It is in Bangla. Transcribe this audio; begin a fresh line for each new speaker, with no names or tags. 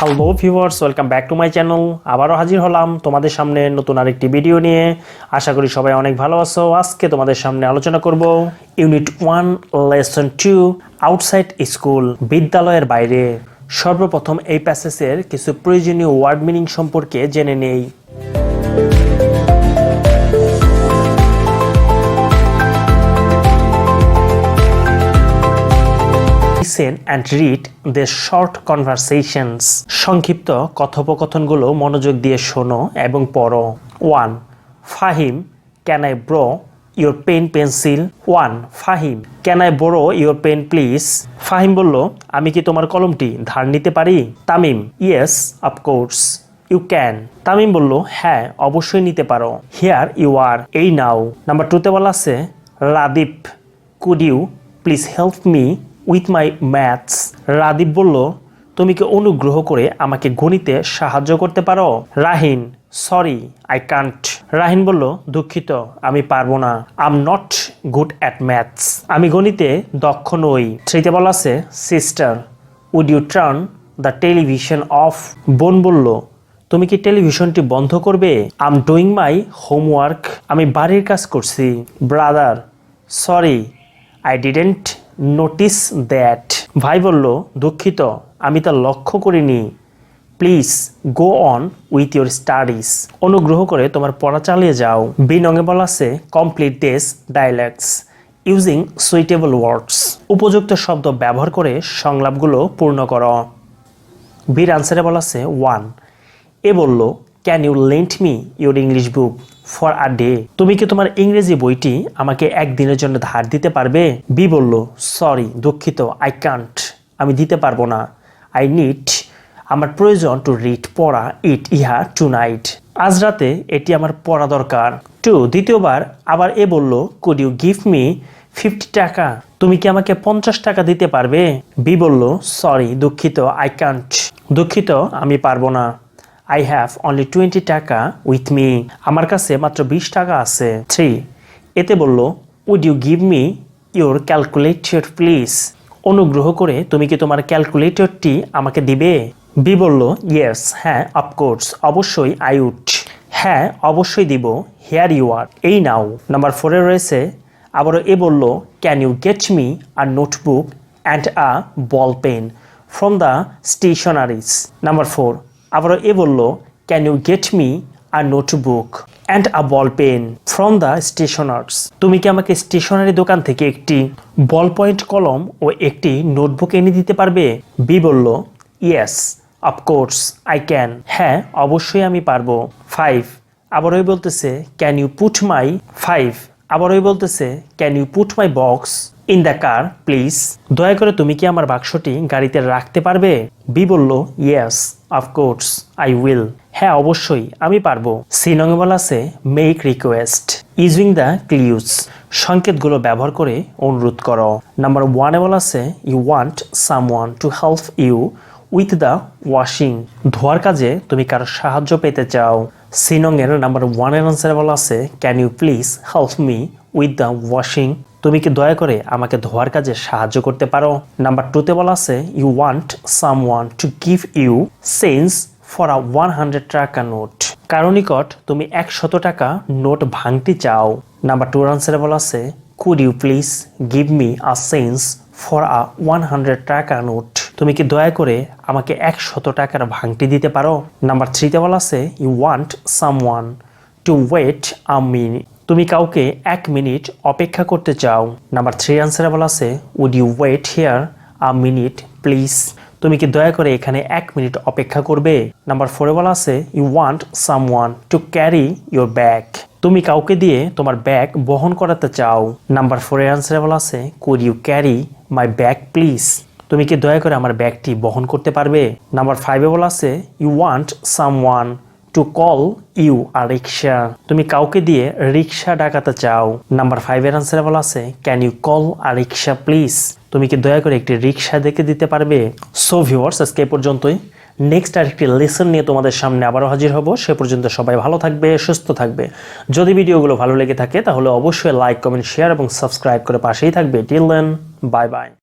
Hello viewers, welcome back to my channel. আবারও হাজির হলাম তোমাদের সামনে নতুন আরেকটি ভিডিও নিয়ে। আশা করি সবাই অনেক ভালো আছো। আজকে তোমাদের সামনে আলোচনা করব Unit-1 Lesson-2 আউটসাইড স্কুল, বিদ্যালয়ের বাইরে। সর্বপ্রথম এই প্যাসেজের কিছু প্রয়োজনীয় ওয়ার্ড মিনিং সম্পর্কে জেনে নেই। Listen and read the short conversations. সংক্ষিপ্ত কথোপকথনগুলো মনোযোগ দিয়ে শোনো এবং পড়ো। 1. Fahim, can I borrow your pen pencil? 1. Fahim, can I borrow your pen please? Fahim বলল, আমি কি তোমার কলমটি ধার নিতে পারি? Tamim, yes, of course, you can. Tamim বলল, হ্যাঁ, অবশ্যই নিতে পারো। Here you are, এই নাও। নাম্বার 2 তে বলা আছে, Radip, could you please help me with my maths? Radip বলল, তুমি কি অনুগ্রহ করে আমাকে গণিতে সাহায্য করতে পারো? Rahin, sorry, I can't. Rahin বলল, দুঃখিত, আমি পারবো না। I am not good at maths. আমি গণিতে দক্ষ নই। 3 তে বলা আছে, sister, would you turn the television off? বোন বলল, তুমি কি টেলিভিশনটি বন্ধ করবে? I am doing my homework. আমি বাড়ির কাজ করছি। Brother, sorry, I didn't notice that. ভাই বলল, দুঃখিত, আমি তা লক্ষ্য করিনি। Please go on with your studies. অনুগ্রহ করে তোমার পড়া চালিয়ে যাও। বি নঙে বলা আছে, complete this dialogues using suitable words. উপযুক্ত শব্দ ব্যবহার করে সংলাপগুলো পূর্ণ করো। বির আনসারে বলা আছে, 1. এ বলল, can you lent me your English book for a day? তুমি কি তোমার ইংরেজি বইটি আমাকে একদিনের জন্য ধার দিতে পারবে? বি বলল, সরি, দুঃখিত, আই কান্ট, আমি দিতে পারবো না। আই নিড, আমার প্রয়োজন, টু রিড, পড়া, ইট, ইহা, টু নাইট, আজ রাতে এটি আমার পড়া দরকার। 2. দ্বিতীয়বার আবার এ বলল, কুড ইউ গিভ মি 50 টাকা? তুমি কি আমাকে 50 টাকা দিতে পারবে? বি বলল, সরি, দুঃখিত, আই কান্ট, দুঃখিত, আমি পারবো না। I have only 20 টাকা with me. আমার কাছে মাত্র 20 টাকা আছে। 3. এতে বলল, would you give me your calculator please? অনুগ্রহ করে তুমি কি তোমার ক্যালকুলেটরটি আমাকে দিবে? বি বলল, yes, হ্যাঁ, of course, অবশ্যই, I would, হ্যাঁ, অবশ্যই দিব। Here you are, এই নাও। নাম্বার 4 এ রয়েছে, আবারও এ বলল, can you get me a notebook and a ball pen from the stationaries? Number 4, আবারও এ বলল, can you get me a notebook and a ball pen from the stationers? তুমি কি আমাকে স্টেশনারি দোকান থেকে একটি বল পয়েন্ট কলম ও একটি নোটবুক এনে দিতে পারবে? বি বলল, ইয়েস, অফকোর্স, আই ক্যান, হ্যাঁ, অবশ্যই আমি পারবো। 5. আবারও বলতেছে, ক্যান ইউ পুট মাই 5. আবারও বলতেছে, can you put my box in the car please? দয়া করে তুমি কি আমার বাক্সটি গাড়িতে রাখতে পারবে? বি বলল, ইয়েস, অফকোর্স, আই উইল, হ্যাঁ, অবশ্যই, আমি পারবো। সি নঙে বলা আছে, make request using the clues. সংকেতগুলো ব্যবহার করে অনুরোধ করো। নাম্বার 1 এ বলা আছে, you want someone to help you with the washing. ধোয়ার কাজে তুমি কারো সাহায্য পেতে চাও। সি নঙের নাম্বার 1 এর আনসারে বলা আছে, can you please help me with the washing? তুমি কি দয়া করে আমাকে ধোয়ার কাজে সাহায্য করতে পারো? নাম্বার 2 তে বলা আছে, you want someone to give you change for a 100 টাকা নোট। কারো নিকট তুমি 100 টাকা নোট ভাঙতে চাও। নাম্বার 2 এর আনসারে বলা আছে, could you please give me a change for a 100 টাকা নোট? তুমি কি দয়া করে আমাকে 100 টাকার ভাঙটি দিতে পারো? নাম্বার 3 তে বলা আছে, you want someone to wait a minute. তুমি কাউকে 1 মিনিট অপেক্ষা করতে চাও। নাম্বার 3 আনসারে বলা আছে, would you wait here a minute please? তুমি কি দয়া করে এখানে 1 মিনিট অপেক্ষা করবে? নাম্বার 4 এ বলা আছে, you want someone to carry your bag. তুমি কাউকে দিয়ে তোমার ব্যাগ বহন করাতে চাও। নাম্বার 4 এর আনসারে বলা আছে, could you carry my bag please? তুমি কি দয়া করে আমার ব্যাগটি বহন করতে পারবে? নাম্বার 5 এ বলা আছে, you want someone to call you a rickshaw. তুমি কাউকে দিয়ে রিক্সা ডাকাতে চাও। নাম্বার 5 এর আনসারে বলা আছে, can you call a rickshaw please? তুমি কি দয়া করে একটি রিক্সা দেখে দিতে পারবে? সো ভিউয়ার্স, আজকে এই পর্যন্তই। নেক্সট আরেকটি লেসন নিয়ে তোমাদের সামনে আবারও হাজির হব। সে পর্যন্ত সবাই ভালো থাকবে, সুস্থ থাকবে। যদি ভিডিওগুলো ভালো লেগে থাকে তাহলে অবশ্যই লাইক, কমেন্ট, শেয়ার এবং সাবস্ক্রাইব করে পাশেই থাকবে। Till then, bye by.